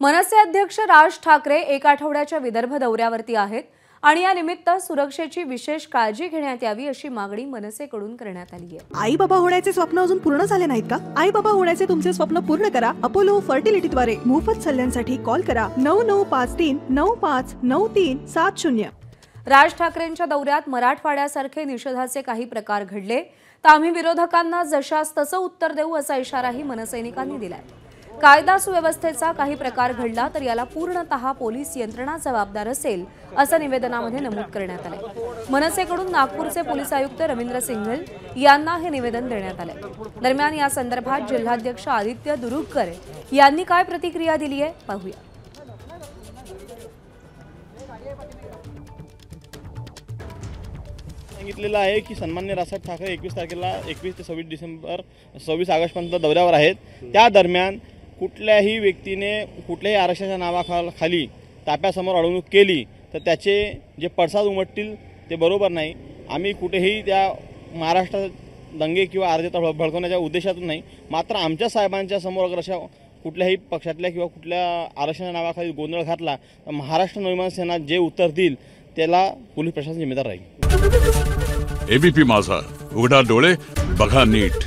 मनसे अध्यक्ष राज ठाकरे एक आठवड्याच्या विदर्भ दौऱ्यावरती आहेत आणि या निमित्त सुरक्षेची विशेष काळजी घेण्यात यावी अशी मागणी मनसेकडून करण्यात आली आहे। आई बाबा होण्याचे स्वप्न अजून पूर्ण झाले नाहीत का? आई बाबा होण्याचे तुमचे स्वप्न पूर्ण करा अपोलो फर्टिलिटीद्वारे। मोफत सल्ल्यांसाठी कॉल करा 9953 959370। राज ठाकरेंच्या दौऱ्यात मराठवाड्यासारखे निषेधाचे काही प्रकार घडले तर आम्ही विरोधकांना जशास तसं उत्तर देऊ असा इशाराही मनसैनिकांनी दिलाय। कायदा सुव्यवस्थेचा काही प्रकार घडला तर याला पूर्णतः पोलीस यंत्रणा जबाबदार असेल असं निवेदनामध्ये नमूद करण्यात आले। मनसेकडून नागपूरचे पोलीस आयुक्त रवींद्र सिंघल यांना हे निवेदन देण्यात आले। दरम्यान या संदर्भात जिल्हाध्यक्ष आदित्य दुरुगकर यांनी काय प्रतिक्रिया दिली आहे पाहूया। सांगितलेलं आहे की सन्माननीय राजसाहेब ठाकरे 21 तारखेला 21 ते 26 डिसेंबर 26 ऑगस्टपर्यंत दौऱ्यावर आहेत। त्या दरम्यान कुठल्याही व्यक्तीने कुठल्याही आरक्षणाच्या नावाखाली ताप्यासमोर अडवणूक केली तर त्याचे जे पडसाद उमटतील ते बरोबर नाही। आम्ही कुठेही त्या महाराष्ट्रात दंगे किंवा आर्जता भडकवण्याच्या उद्देशातून नाही, मात्र आमच्या साहेबांच्या समोर अगर अशा कुठल्याही पक्षातल्या किंवा कुठल्या आरक्षणाच्या नावाखाली गोंधळ घातला तर महाराष्ट्र नवनिर्माण सेना जे उत्तर देईल त्याला पोलीस प्रशासन जिम्मेदार राहील। एबीपी माझा, उघडा डोळे बघा नीट।